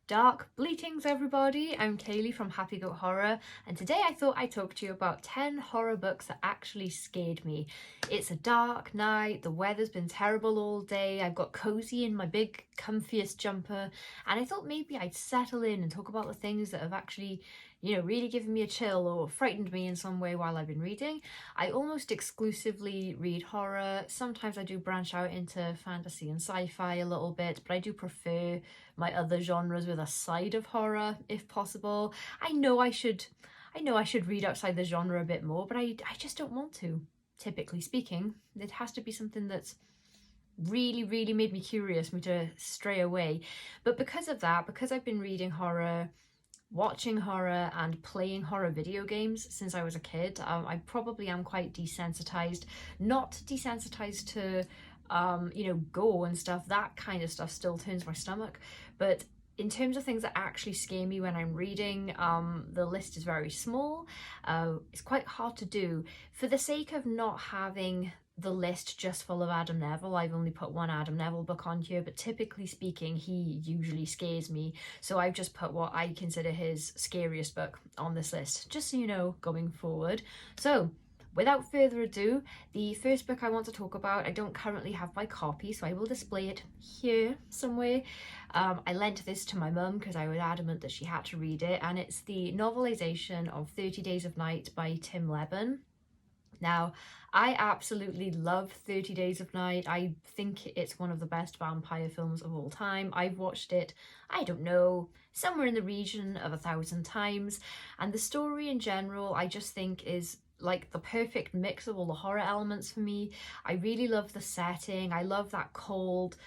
Dark bleatings, everybody. I'm Kaylee from Happy Goat Horror, and today I thought I'd talk to you about 10 horror books that actually scared me. It's a dark night, the weather's been terrible all day, I've got cozy in my big comfiest jumper, and I thought maybe I'd settle in and talk about the things that have actually, really given me a chill or frightened me in some way while I've been reading. I almost exclusively read horror. Sometimes I do branch out into fantasy and sci-fi a little bit, but I do prefer my other genres with a side of horror if possible. I know I should read outside the genre a bit more, but I just don't want to, typically speaking. It has to be something that's really made me curious, me to stray away. But because of that, because I've been reading horror, watching horror and playing horror video games since I was a kid, I probably am quite desensitized. Not desensitized to gore and stuff. That kind of stuff still turns my stomach. But in terms of things that actually scare me when I'm reading, the list is very small. It's quite hard to do. For the sake of not having the list just full of Adam Neville, I've only put one Adam Neville book on here, but typically speaking, he usually scares me. So I've just put what I consider his scariest book on this list, just so you know, going forward. So without further ado, the first book I want to talk about, I don't currently have my copy, so I will display it here somewhere. I lent this to my mum because I was adamant that she had to read it, and it's the novelization of 30 Days of Night by Tim Lebbon. Now, I absolutely love 30 Days of Night. I think it's one of the best vampire films of all time. I've watched it, I don't know, somewhere in the region of 1,000 times. And the story in general, I just think is like the perfect mix of all the horror elements for me. I really love the setting. I love that cold,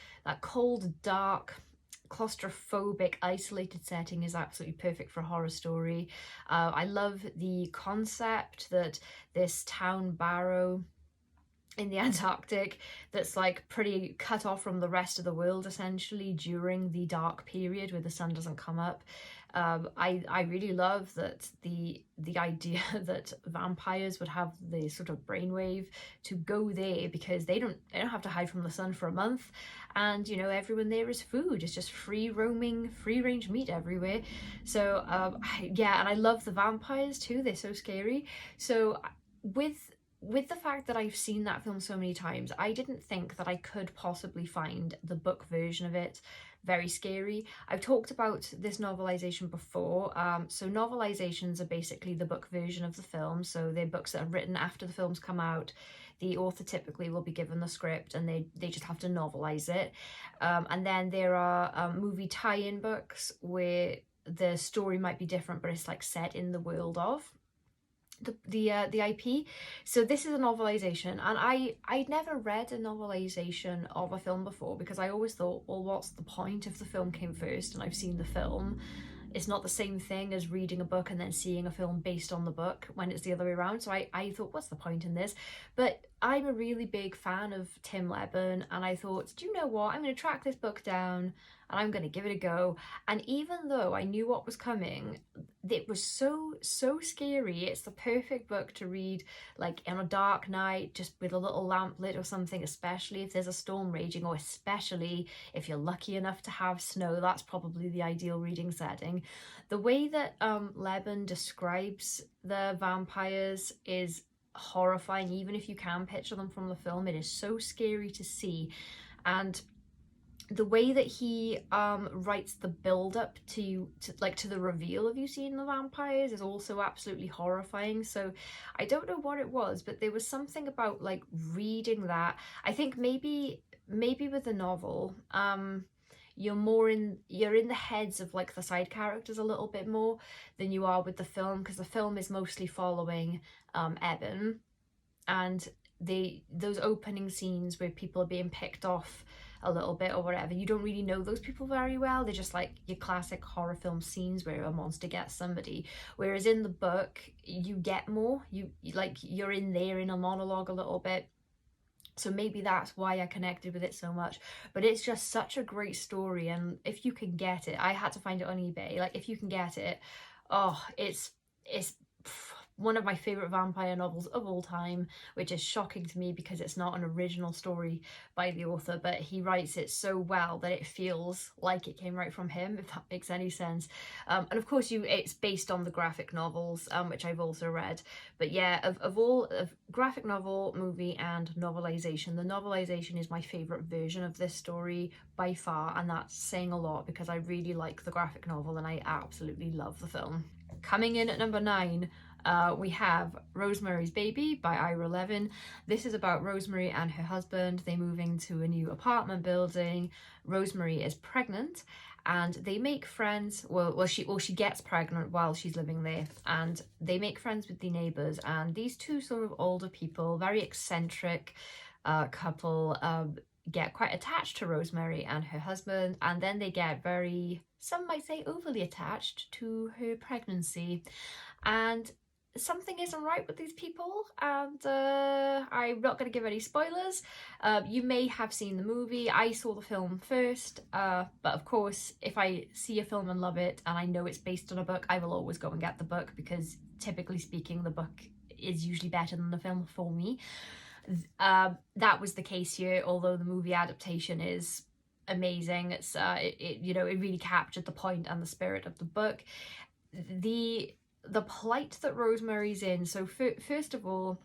dark, claustrophobic, isolated setting is absolutely perfect for a horror story. I love the concept that this town barrow in the Antarctic that's like pretty cut off from the rest of the world essentially during the dark period where the sun doesn't come up. I really love that the idea that vampires would have the sort of brainwave to go there because they don't have to hide from the sun for a month, and everyone there is food. It's just free roaming, free range meat everywhere. So yeah, and I love the vampires too. They're so scary. So with the fact that I've seen that film so many times, I didn't think that I could possibly find the book version of it very scary. I've talked about this novelization before. So novelizations are basically the book version of the film. So they're books that are written after the films come out. The author typically will be given the script and they just have to novelize it. And then there are movie tie-in books where the story might be different, but it's like set in the world of the IP. So this is a novelization, and I'd never read a novelization of a film before because I always thought, well, what's the point if the film came first and I've seen the film? It's not the same thing as reading a book and then seeing a film based on the book when it's the other way around. So I thought, what's the point in this? But I'm a really big fan of Tim Lebbon, and I thought, do you know what? I'm going to track this book down and I'm going to give it a go. And even though I knew what was coming, it was so scary. It's the perfect book to read like on a dark night, just with a little lamp lit or something, especially if there's a storm raging, or especially if you're lucky enough to have snow. That's probably the ideal reading setting. The way that Lebbon describes the vampires is horrifying. Even if you can picture them from the film, it is so scary to see. And the way that he writes the build up to the reveal of you seeing the vampires is also absolutely horrifying. So I don't know what it was, but there was something about like reading that. I think maybe with the novel, you're in the heads of like the side characters a little bit more than you are with the film, because the film is mostly following Evan, and those opening scenes where people are being picked off a little bit or whatever, you don't really know those people very well. They're just like your classic horror film scenes where a monster gets somebody, whereas in the book you get more. You're in there in a monologue a little bit. So maybe that's why I connected with it so much. But it's just such a great story, and if you can get it, I had to find it on eBay, like if you can get it, oh, it's one of my favourite vampire novels of all time, which is shocking to me because it's not an original story by the author, but he writes it so well that it feels like it came right from him, if that makes any sense. And of course, it's based on the graphic novels, which I've also read. But yeah, of graphic novel, movie, and novelization, the novelization is my favourite version of this story by far, and that's saying a lot because I really like the graphic novel and I absolutely love the film. Coming in at number 9, we have Rosemary's Baby by Ira Levin. This is about Rosemary and her husband. They move into a new apartment building. Rosemary is pregnant and they make friends. She gets pregnant while she's living there, and they make friends with the neighbours. And these two sort of older people, very eccentric couple, get quite attached to Rosemary and her husband, and then they get very, some might say, overly attached to her pregnancy. And something isn't right with these people, and I'm not going to give any spoilers. You may have seen the movie. I saw the film first, but of course, if I see a film and love it and I know it's based on a book, I will always go and get the book, because typically speaking, the book is usually better than the film for me. That was the case here, although the movie adaptation is amazing. It's it really captured the point and the spirit of the book. The plight that Rosemary's in. So first of all,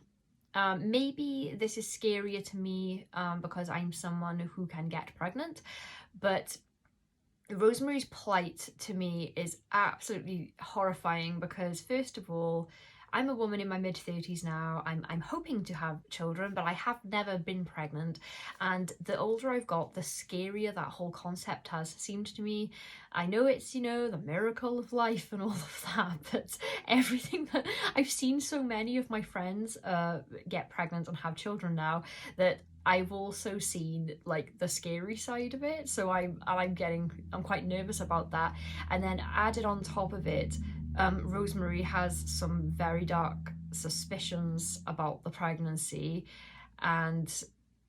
maybe this is scarier to me because I'm someone who can get pregnant, but Rosemary's plight to me is absolutely horrifying because, first of all, I'm a woman in my mid-30s now. I'm hoping to have children, but I have never been pregnant. And the older I've got, the scarier that whole concept has seemed to me. I know it's, the miracle of life and all of that, but everything that I've seen, so many of my friends get pregnant and have children now, that I've also seen like the scary side of it. So I'm quite nervous about that. And then added on top of it, Rosemary has some very dark suspicions about the pregnancy, and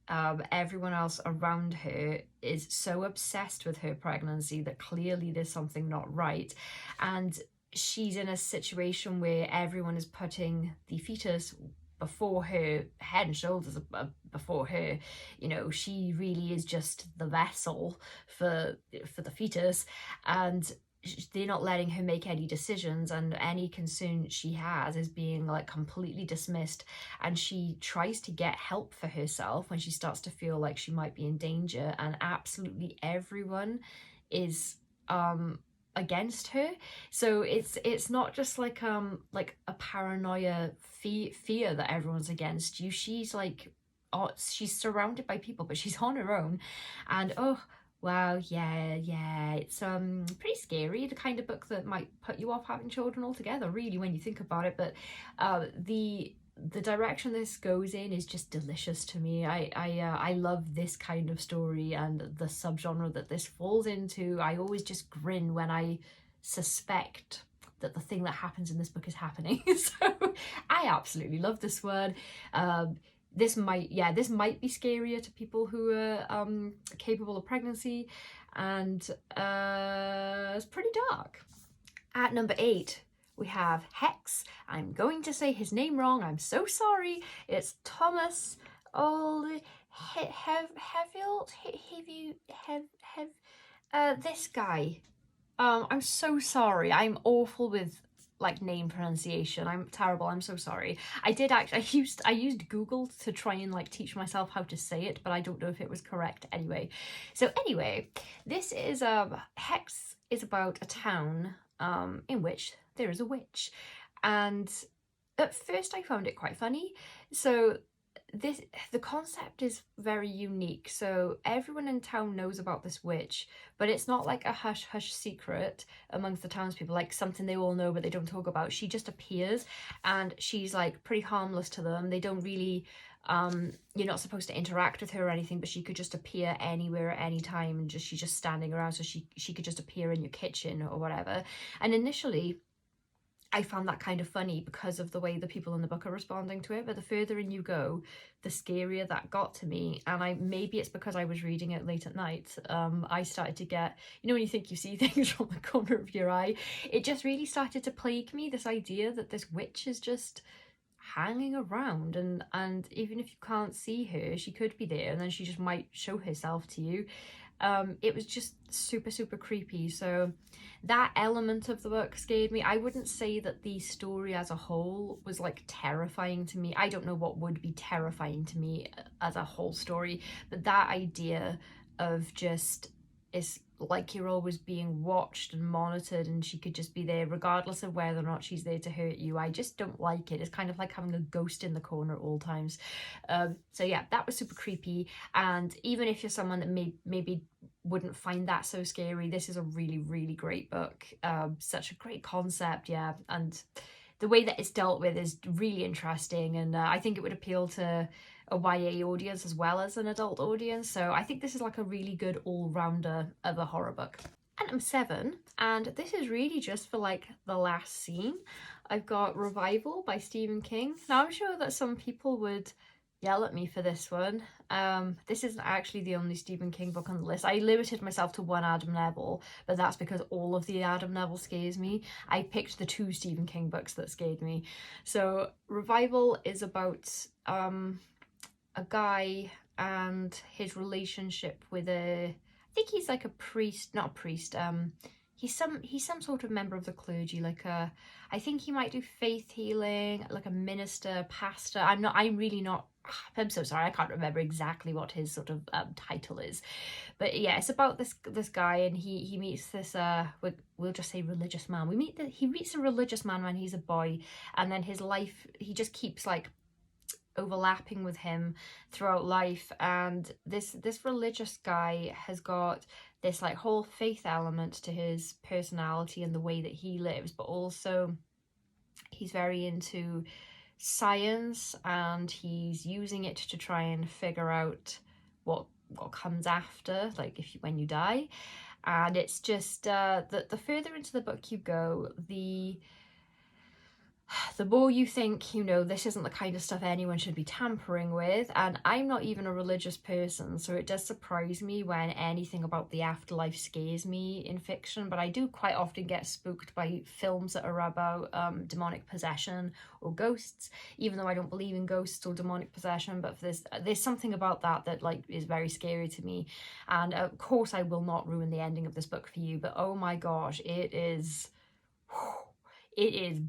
everyone else around her is so obsessed with her pregnancy that clearly there's something not right. And she's in a situation where everyone is putting the fetus before her, head and shoulders before her. She really is just the vessel for the fetus, and they're not letting her make any decisions, and any concern she has is being like completely dismissed. And she tries to get help for herself when she starts to feel like she might be in danger, and absolutely everyone is against her. So it's not just like a paranoia fear that everyone's against you. She's like, she's surrounded by people, but she's on her own. And wow, yeah, it's pretty scary, the kind of book that might put you off having children altogether, really, when you think about it. But the direction this goes in is just delicious to me. I love this kind of story and the subgenre that this falls into. I always just grin when I suspect that the thing that happens in this book is happening. So I absolutely love this one. This might be scarier to people who are capable of pregnancy, and it's pretty dark. At number 8, we have Hex. I'm going to say his name wrong. I'm so sorry. It's Thomas this guy. I'm so sorry. I'm awful with name pronunciation. I'm terrible. I'm so sorry. I used Google to try and teach myself how to say it, but I don't know if it was correct anyway. So anyway, this is Hex is about a town in which there is a witch, and at first I found it quite funny. So the concept is very unique. So everyone in town knows about this witch, but it's not like a hush hush secret amongst the townspeople, like something they all know but they don't talk about. She just appears, and she's pretty harmless to them. They don't really you're not supposed to interact with her or anything, but she could just appear anywhere at any time, and she's just standing around, so she could just appear in your kitchen or whatever. And initially, I found that kind of funny because of the way the people in the book are responding to it. But the further in you go, the scarier that got to me. And maybe it's because I was reading it late at night. I started to get, you know, when you think you see things from the corner of your eye, it just really started to plague me, this idea that this witch is just hanging around, and even if you can't see her, she could be there, and then she just might show herself to you. It was just super, super creepy. So that element of the book scared me. I wouldn't say that the story as a whole was like terrifying to me. I don't know what would be terrifying to me as a whole story, but that idea of just, it's like you're always being watched and monitored, and she could just be there regardless of whether or not she's there to hurt you. I just don't like it. It's kind of like having a ghost in the corner at all times. So yeah, that was super creepy. And even if you're someone that maybe wouldn't find that so scary, this is a really, really great book. Such a great concept, yeah, and the way that it's dealt with is really interesting, and I think it would appeal to a YA audience as well as an adult audience. So I think this is like a really good all-rounder of a horror book. And I'm 7, and this is really just for like the last scene. I've got Revival by Stephen King. Now I'm sure that some people would yell at me for this one. This isn't actually the only Stephen King book on the list. I limited myself to one Adam Neville, but that's because all of the Adam Neville scares me. I picked the 2 Stephen King books that scared me. So Revival is about a guy and his relationship with I think he's like a priest, not a priest, he's some sort of member of the clergy, like I think he might do faith healing, like a minister, pastor. I'm so sorry, I can't remember exactly what his sort of title is, but yeah, it's about this guy, and he meets this we'll just say religious man. He meets a religious man when he's a boy, and then his life, he just keeps like overlapping with him throughout life. And this religious guy has got this like whole faith element to his personality and the way that he lives, but also he's very into science, and he's using it to try and figure out what comes after, like when you die. And it's just the further into the book you go, the more you think, you know, this isn't the kind of stuff anyone should be tampering with. And I'm not even a religious person, so it does surprise me when anything about the afterlife scares me in fiction, but I do quite often get spooked by films that are about demonic possession or ghosts, even though I don't believe in ghosts or demonic possession. But there's something about that like is very scary to me. And of course I will not ruin the ending of this book for you, but oh my gosh, it is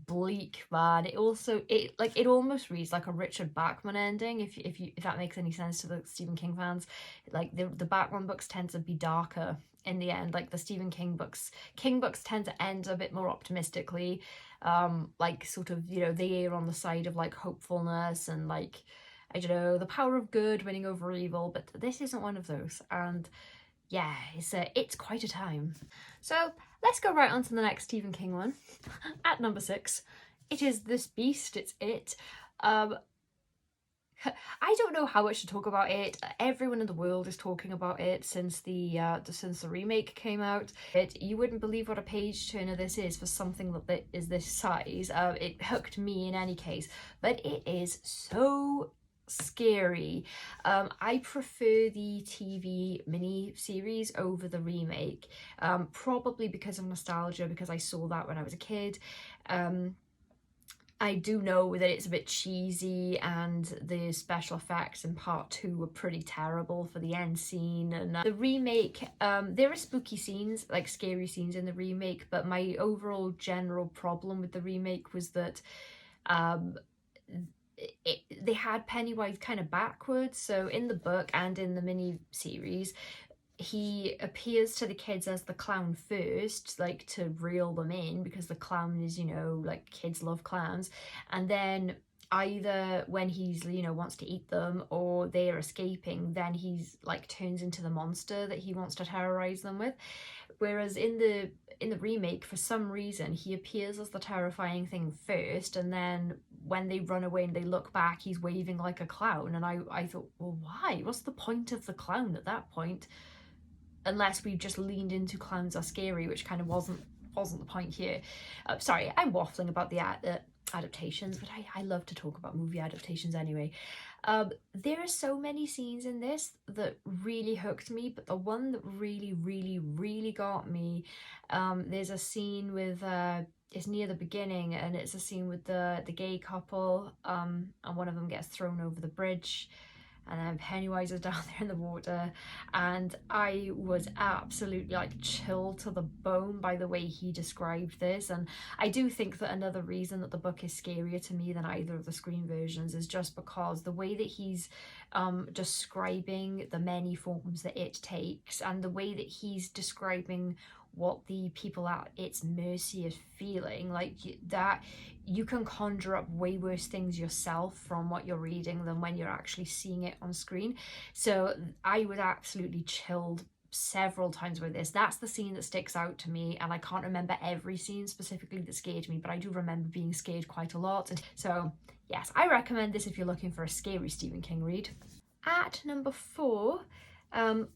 bleak, man. It almost reads like a Richard Bachman ending, if that makes any sense to the Stephen King fans. Like the Bachman books tend to be darker in the end. Like the Stephen King books tend to end a bit more optimistically, like sort of, you know, they err on the side of like hopefulness and like, I don't know, the power of good winning over evil. But this isn't one of those, and yeah, it's quite a time. So let's go right on to the next Stephen King one. At number 6, it is This Beast. It's It. I don't know how much to talk about it. Everyone in the world is talking about it since the remake came out. You wouldn't believe what a page turner this is for something that is this size. It hooked me in any case, but it is so scary. I prefer the TV mini series over the remake, probably because of nostalgia, because I saw that when I was a kid. I do know that it's a bit cheesy, and the special effects in part 2 were pretty terrible for the end scene. And the remake, there are spooky scenes, like scary scenes in the remake, but my overall general problem with the remake was that they had Pennywise kind of backwards. So in the book and in the mini series, he appears to the kids as the clown first, like to reel them in, because the clown is, you know, like kids love clowns. And then either when he's, you know, wants to eat them or they're escaping, then he's like turns into the monster that he wants to terrorize them with. Whereas in the remake, for some reason, he appears as the terrifying thing first, and then when they run away and they look back, he's waving like a clown. And I thought, well, why? What's the point of the clown at that point? Unless we've just leaned into clowns are scary, which kind of wasn't wasn't the point here. Sorry, I'm waffling about the adaptations, but I love to talk about movie adaptations anyway. There are so many scenes in this that really hooked me, but the one that really got me, there's a scene with it's near the beginning, and it's a scene with the gay couple, and one of them gets thrown over the bridge, and then Pennywise is down there in the water, and I was absolutely like chilled to the bone by the way he described this. And I do think that another reason that the book is scarier to me than either of the screen versions is just because the way that he's describing the many forms that it takes, and the way that he's describing what the people at its mercy is feeling, like that you can conjure up way worse things yourself from what you're reading than when you're actually seeing it on screen. So I was absolutely chilled several times with this. That's the scene that sticks out to me, and I can't remember every scene specifically that scared me, but I do remember being scared quite a lot. And so yes, I recommend this if you're looking for a scary Stephen King read. At number 4,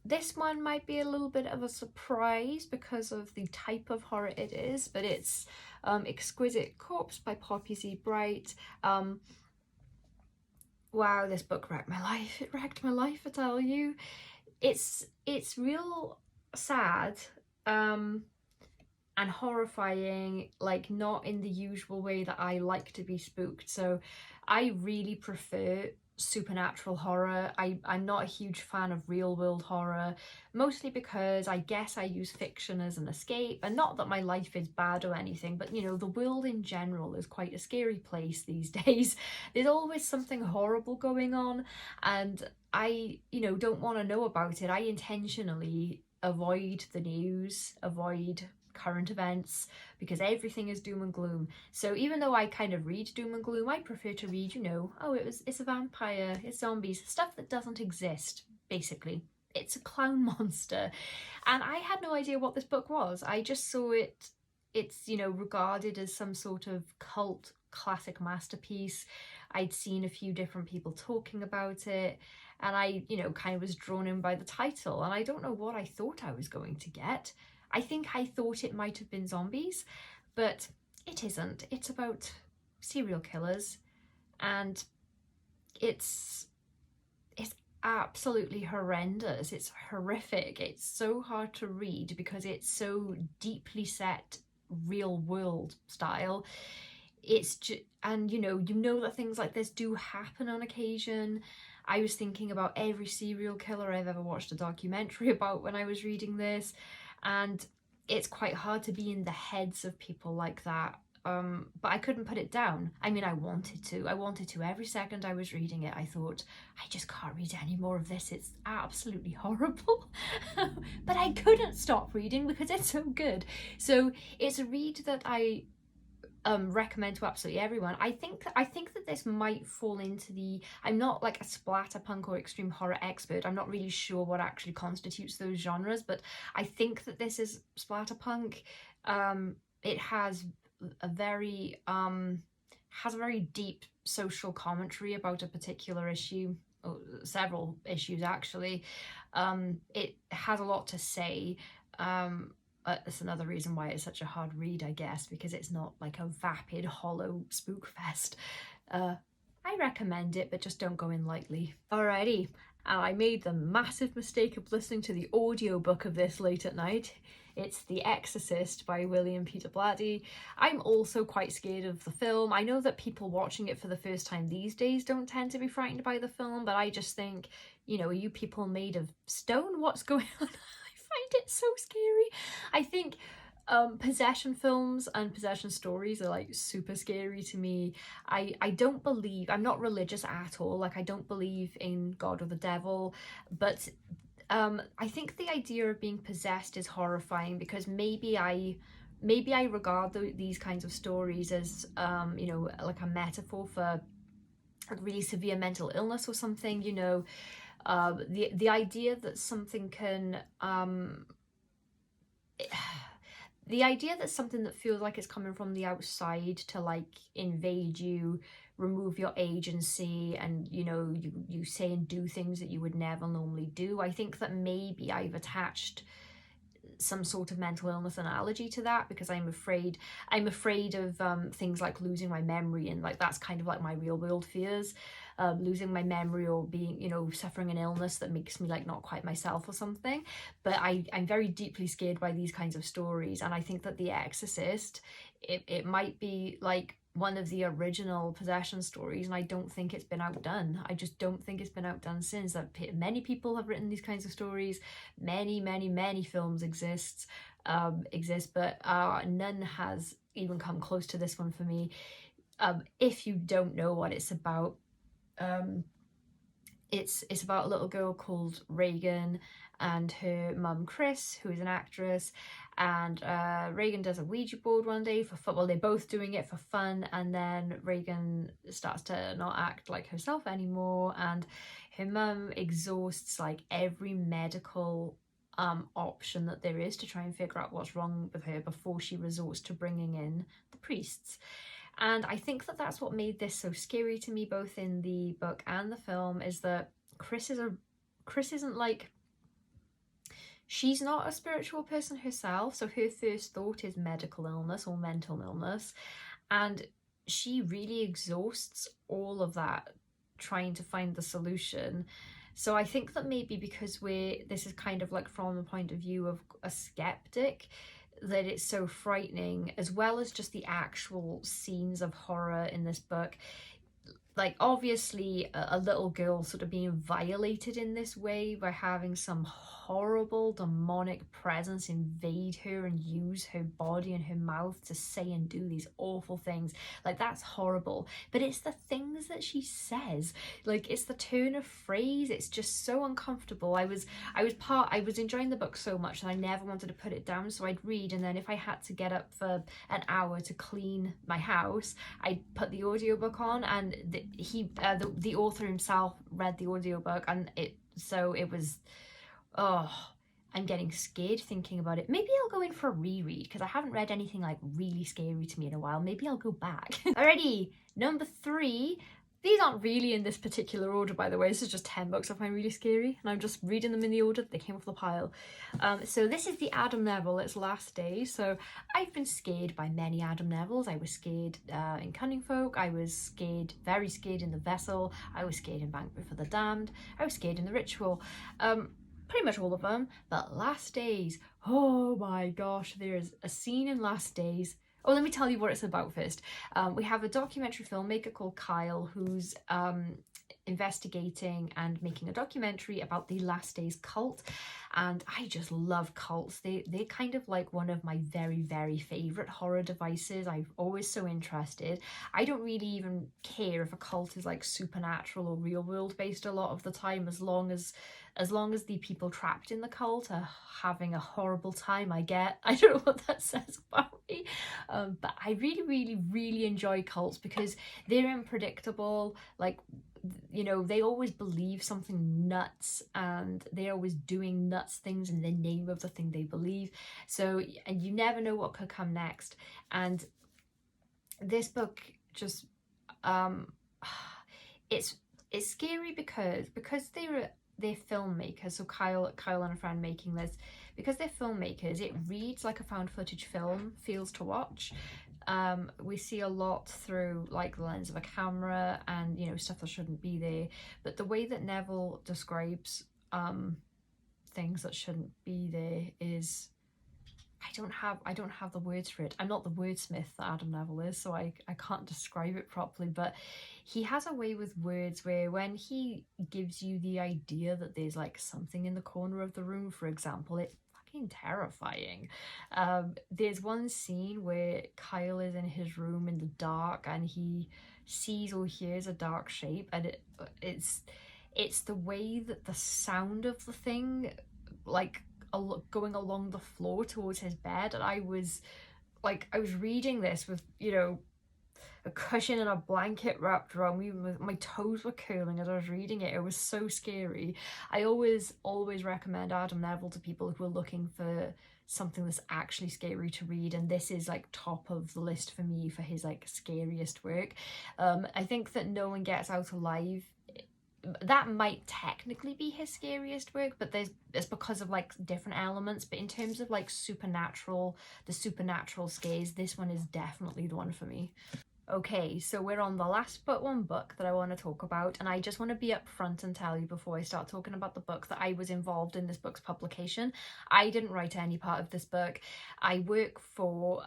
this one might be a little bit of a surprise because of the type of horror it is, but it's Exquisite Corpse by Poppy Z. Brite. Wow, this book wrecked my life. It wrecked my life, I tell you. It's real sad and horrifying, like not in the usual way that I like to be spooked. So I really prefer supernatural horror. I'm not a huge fan of real world horror, mostly because I guess I use fiction as an escape, and not that my life is bad or anything, but you know, the world in general is quite a scary place these days. There's always something horrible going on, and I, you know, don't want to know about it. I intentionally avoid the news, avoid current events, because everything is doom and gloom. So even though I kind of read doom and gloom, I prefer to read, you know, oh, it's a vampire, it's zombies, stuff that doesn't exist, basically. It's a clown monster. And I had no idea what this book was. I just saw it's, you know, regarded as some sort of cult classic masterpiece. I'd seen a few different people talking about it, and I, you know, kind of was drawn in by the title, and I don't know what I thought I was going to get. I think I thought it might have been zombies, but it isn't. It's about serial killers, and it's absolutely horrendous. It's horrific. It's so hard to read because it's so deeply set real world style. It's just, and you know that things like this do happen on occasion. I was thinking about every serial killer I've ever watched a documentary about when I was reading this, and it's quite hard to be in the heads of people like that. But I couldn't put it down. I mean, I wanted to. Every second I was reading it, I thought, I just can't read any more of this. It's absolutely horrible. But I couldn't stop reading because it's so good. So it's a read that I recommend to absolutely everyone. I think that this might fall into the, I'm not like a splatterpunk or extreme horror expert. I'm not really sure what actually constitutes those genres, but I think that this is splatterpunk. It has a very deep social commentary about a particular issue, or several issues actually. It has a lot to say. That's another reason why it's such a hard read, I guess, because it's not like a vapid, hollow spook fest. I recommend it, but just don't go in lightly. Alrighty, and I made the massive mistake of listening to the audiobook of this late at night. It's The Exorcist by William Peter Blatty. I'm also quite scared of the film. I know that people watching it for the first time these days don't tend to be frightened by the film, but I just think, you know, are you people made of stone? What's going on? Find it so scary. I think possession films and possession stories are like super scary to me. I don't believe, I'm not religious at all, like I don't believe in God or the devil, but I think the idea of being possessed is horrifying, because maybe I regard these kinds of stories as you know, like a metaphor for a really severe mental illness or something, you know. The idea that something can the idea that something that feels like it's coming from the outside to like invade you, remove your agency, and you know, you say and do things that you would never normally do. I think that maybe I've attached some sort of mental illness analogy to that, because I'm afraid of things like losing my memory, and like that's kind of like my real world fears, losing my memory, or being, you know, suffering an illness that makes me like not quite myself or something. But I'm very deeply scared by these kinds of stories, and I think that The Exorcist, it might be like one of the original possession stories, and I don't think it's been outdone. I just don't think it's been outdone since. That many people have written these kinds of stories, many films exist, but none has even come close to this one for me. If you don't know what it's about, it's about a little girl called Reagan and her mum Chris, who is an actress, and Reagan does a Ouija board one day for fun. Well, they're both doing it for fun, and then Reagan starts to not act like herself anymore, and her mum exhausts like every medical option that there is to try and figure out what's wrong with her before she resorts to bringing in the priests. And I think that that's what made this so scary to me, both in the book and the film, is that Chris isn't like, she's not a spiritual person herself, so her first thought is medical illness or mental illness, and she really exhausts all of that trying to find the solution. So I think that maybe because this is kind of like from the point of view of a skeptic, that it's so frightening, as well as just the actual scenes of horror in this book. Like, obviously a little girl sort of being violated in this way by having some horrible demonic presence invade her and use her body and her mouth to say and do these awful things, like that's horrible. But it's the things that she says, like it's the turn of phrase, it's just so uncomfortable. I was enjoying the book so much that I never wanted to put it down, so I'd read, and then if I had to get up for an hour to clean my house, I'd put the audiobook on, and the author himself read the audiobook, and it was, oh, I'm getting scared thinking about it. Maybe I'll go in for a reread, because I haven't read anything like really scary to me in a while. Maybe I'll go back. Alrighty, number 3. These aren't really in this particular order, by the way. This is just 10 books I find really scary, and I'm just reading them in the order that they came off the pile. So this is the Adam Neville, It's Last Days. So I've been scared by many Adam Nevilles. I was scared in Cunning Folk. I was scared, very scared in The Vessel. I was scared in Banquet for the Damned. I was scared in The Ritual. Pretty much all of them. But Last Days, oh my gosh, there is a scene in Last Days. Oh, let me tell you what it's about first. We have a documentary filmmaker called Kyle who's investigating and making a documentary about the Last Days cult, and I just love cults. They're kind of like one of my very favourite horror devices. I'm always so interested. I don't really even care if a cult is like supernatural or real world based a lot of the time, as long as the people trapped in the cult are having a horrible time. I don't know what that says about me, but I really enjoy cults because they're unpredictable. Like, you know, they always believe something nuts, and they're always doing nuts things in the name of the thing they believe. So, and you never know what could come next. And this book just, it's scary because they're filmmakers. So Kyle and a friend making this, because they're filmmakers, it reads like a found footage film feels to watch. We see a lot through like the lens of a camera and, you know, stuff that shouldn't be there. But the way that Neville describes things that shouldn't be there is, I don't have the words for it. I'm not the wordsmith that Adam Neville is, so I can't describe it properly, but he has a way with words where when he gives you the idea that there's like something in the corner of the room, for example, it's fucking terrifying. There's one scene where Kyle is in his room in the dark and he sees or hears a dark shape, and it's the way that the sound of the thing, like going along the floor towards his bed, and I was reading this with, you know, a cushion and a blanket wrapped around me. My toes were curling as I was reading it. It was so scary. I always recommend Adam Neville to people who are looking for something that's actually scary to read, and this is like top of the list for me for his like scariest work. I think that No One Gets Out Alive that might technically be his scariest work, but it's because of like different elements. But in terms of like supernatural, the supernatural scares, this one is definitely the one for me. Okay, so we're on the last but one book that I want to talk about, and I just want to be upfront and tell you before I start talking about the book that I was involved in this book's publication. I didn't write any part of this book. I work for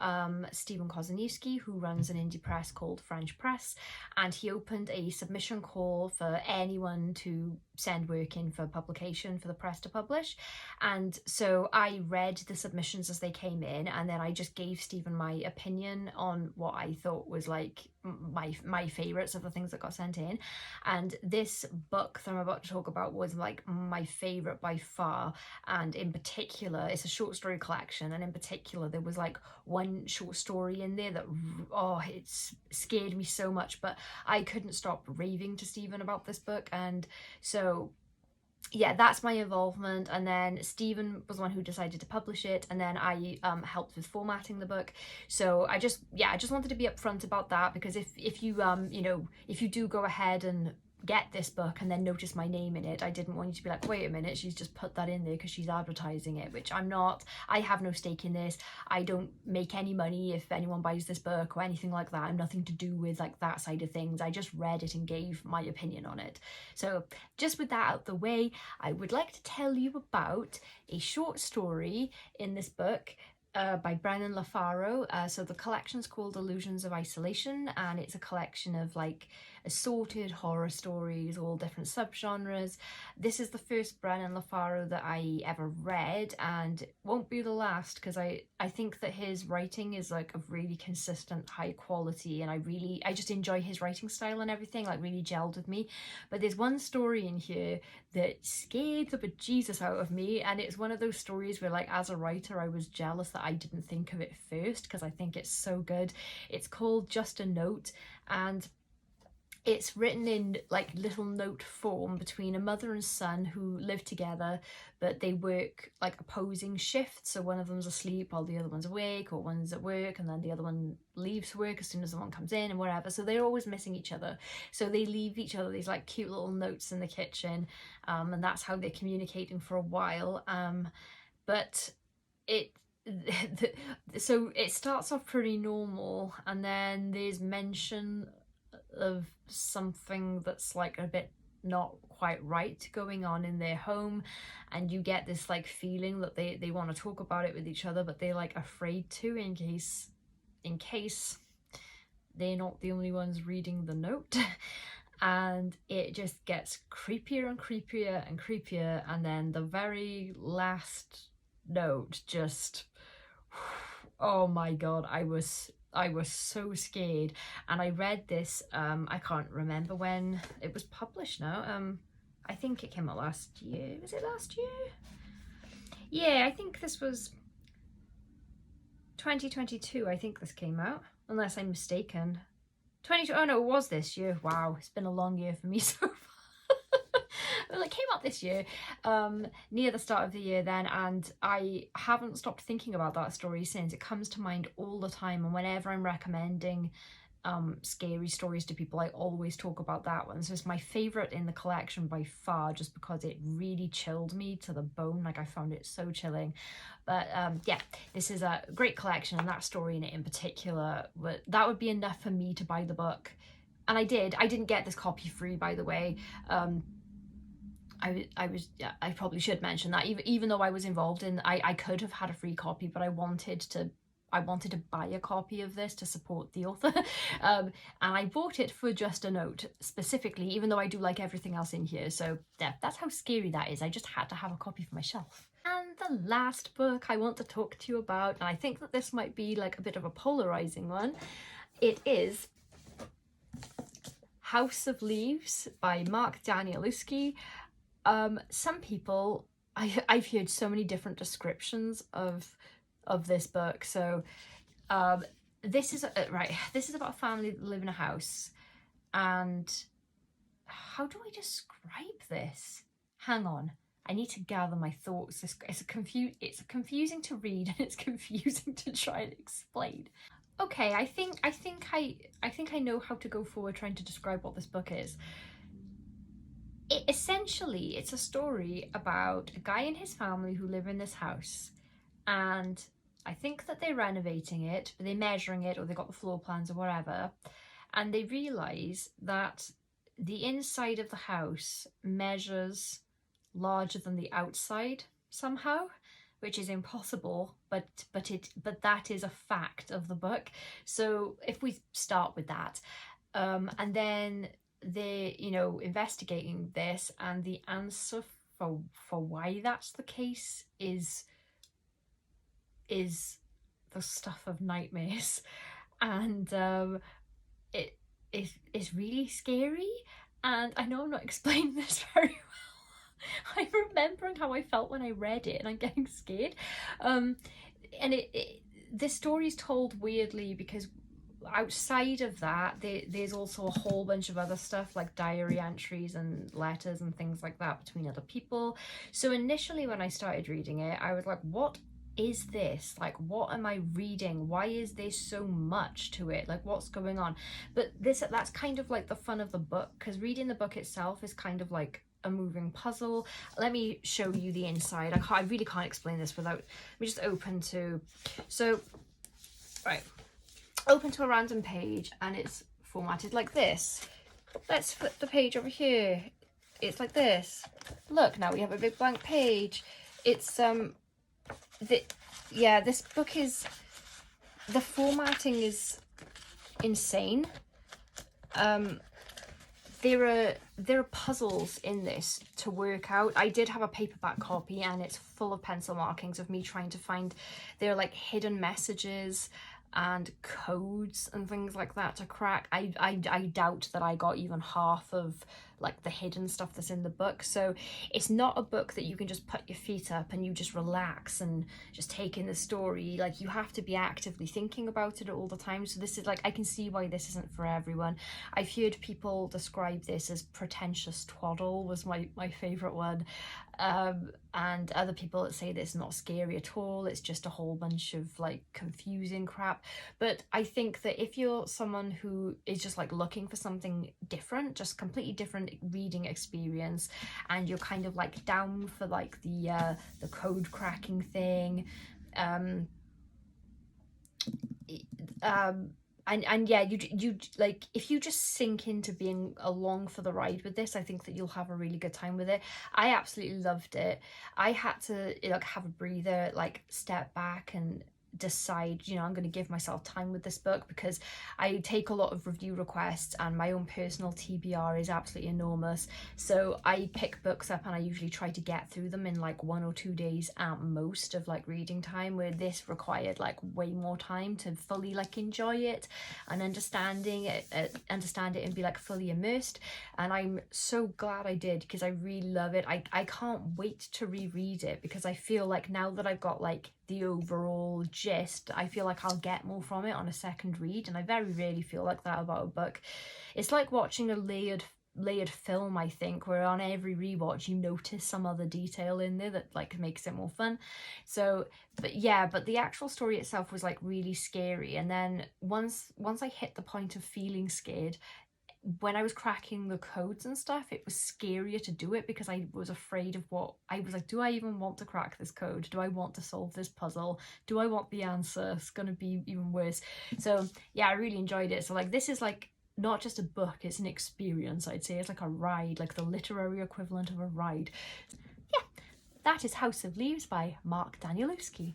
Stephen Kozaniewski, who runs an indie press called French Press, and he opened a submission call for anyone to send work in for publication for the press to publish. And so I read the submissions as they came in, and then I just gave Stephen my opinion on what I thought was like my favorites of the things that got sent in. And this book that I'm about to talk about was like my favorite by far. And in particular, it's a short story collection, and in particular there was like one short story in there that, oh, it scared me so much, but I couldn't stop raving to Stephen about this book. And so yeah, that's my involvement. And then Stephen was the one who decided to publish it, and then I helped with formatting the book. So I just wanted to be upfront about that, because if you you know, if you do go ahead and get this book and then notice my name in it, I didn't want you to be like, wait a minute, she's just put that in there because she's advertising it, which I'm not. I have no stake in this. I don't make any money if anyone buys this book or anything like that. I'm nothing to do with like that side of things. I just read it and gave my opinion on it. So just with that out the way, I would like to tell you about a short story in this book by Brennan LaFaro. So the collection's called Illusions of Isolation, and it's a collection of like assorted horror stories, all different subgenres. This is the first Brennan LaFaro that I ever read, and won't be the last, because I think that his writing is like of really consistent high quality, and I just enjoy his writing style and everything, like really gelled with me. But there's one story in here that scared the bejesus out of me, and it's one of those stories where like as a writer I was jealous that I didn't think of it first, because I think it's so good. It's called Just a Note, and it's written in like little note form between a mother and son who live together, but they work like opposing shifts. So one of them's asleep while the other one's awake, or one's at work and then the other one leaves work as soon as the one comes in and whatever. So they're always missing each other. So they leave each other these like cute little notes in the kitchen, and that's how they're communicating for a while. But it so it starts off pretty normal, and then there's mention of something that's like a bit not quite right going on in their home, and you get this like feeling that they want to talk about it with each other, but they're like afraid to, in case they're not the only ones reading the note. And it just gets creepier and creepier and creepier, and then the very last note just, oh my god, I was so scared. And I read this, I can't remember when it was published now. I think it came out last year. Was it last year? Yeah, I think this was 2022, I think this came out, unless I'm mistaken. Oh no, it was this year. Wow, it's been a long year for me so far. Well, it came out this year, near the start of the year then, and I haven't stopped thinking about that story since. It comes to mind all the time, and whenever I'm recommending scary stories to people, I always talk about that one. So it's my favourite in the collection by far, just because it really chilled me to the bone. Like, I found it so chilling. But yeah, this is a great collection, and that story in it in particular, that would be enough for me to buy the book. And I didn't get this copy free, by the way. I probably should mention that, even though I was involved in, I could have had a free copy, but I wanted to buy a copy of this to support the author. And I bought it for Just a Note specifically, even though I do like everything else in here. So yeah, that's how scary that is. I just had to have a copy for myself. And the last book I want to talk to you about, and I think that this might be like a bit of a polarizing one, it is House of Leaves by Mark Danielewski. Some people, I've heard so many different descriptions of this book. So this is this is about a family that live in a house, and how do I describe this? Hang on, I need to gather my thoughts. It's confusing to read, and it's confusing to try and explain. Okay, I think I know how to go forward trying to describe what this book is. Essentially, it's a story about a guy and his family who live in this house, and I think that they're renovating it, they're measuring it, or they got the floor plans or whatever, and they realise that the inside of the house measures larger than the outside somehow, which is impossible, but that is a fact of the book. So if we start with that, and then they're, you know, investigating this, and the answer for why that's the case is the stuff of nightmares. And it is really scary, and I know I'm not explaining this very well. I'm remembering how I felt when I read it, and I'm getting scared. And this story is told weirdly because outside of that, there's also a whole bunch of other stuff like diary entries and letters and things like that between other people. So initially when I started reading it, I was like, what is this? Like, what am I reading? Why is there so much to it? Like, what's going on? But that's kind of like the fun of the book, because reading the book itself is kind of like a moving puzzle. Let me show you the inside. I really can't explain this without, let me just open to, so, right, open to a random page, and it's formatted like this. Let's flip the page over here. It's like this. Look, now we have a big blank page. It's this book is, the formatting is insane. There are puzzles in this to work out. I did have a paperback copy, and it's full of pencil markings of me trying to find, there are like hidden messages and codes and things like that to crack. I doubt that I got even half of like the hidden stuff that's in the book. So it's not a book that you can just put your feet up and you just relax and just take in the story. Like, you have to be actively thinking about it all the time. So this is like, I can see why this isn't for everyone. I've heard people describe this as pretentious twaddle, was my favorite one. And other people that say that it's not scary at all, it's just a whole bunch of like confusing crap. But I think that if you're someone who is just like looking for something different, just completely different reading experience, and you're kind of like down for like the code cracking thing, and yeah, you like, if you just sink into being along for the ride with this, I think that you'll have a really good time with it. I absolutely loved it. I had to like have a breather, like step back and decide, you know, I'm going to give myself time with this book, because I take a lot of review requests and my own personal TBR is absolutely enormous. So I pick books up and I usually try to get through them in like 1 or 2 days at most of like reading time, where this required like way more time to fully like enjoy it and understand it and be like fully immersed. And I'm so glad I did, because I really love it. I can't wait to reread it, because I feel like now that I've got like the overall gist, I feel like I'll get more from it on a second read, and I very rarely feel like that about a book. It's like watching a layered film, I think, where on every rewatch you notice some other detail in there that like makes it more fun. So but yeah, but the actual story itself was like really scary, and then once I hit the point of feeling scared, when I was cracking the codes and stuff, it was scarier to do it, because I was afraid of what, I was like, do I even want to crack this code? Do I want to solve this puzzle? Do I want the answer? It's gonna be even worse. So yeah, I really enjoyed it. So like, this is like not just a book, it's an experience, I'd say. It's like a ride, like the literary equivalent of a ride. Yeah, that is House of Leaves by Mark Danielewski.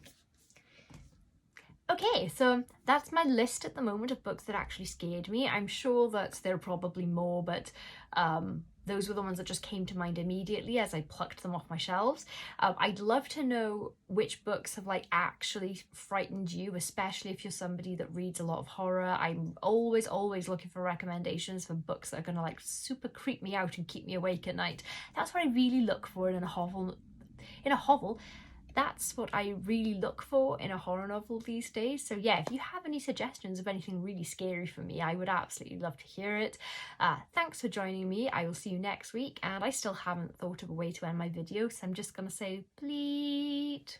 Okay, so that's my list at the moment of books that actually scared me. I'm sure that there are probably more, but those were the ones that just came to mind immediately as I plucked them off my shelves. I'd love to know which books have like actually frightened you, especially if you're somebody that reads a lot of horror. I'm always looking for recommendations for books that are gonna like super creep me out and keep me awake at night. That's what I really look for in a hovel. That's what I really look for in a horror novel these days. So yeah, if you have any suggestions of anything really scary for me, I would absolutely love to hear it. Thanks for joining me. I will see you next week, and I still haven't thought of a way to end my video, so I'm just gonna say bleat.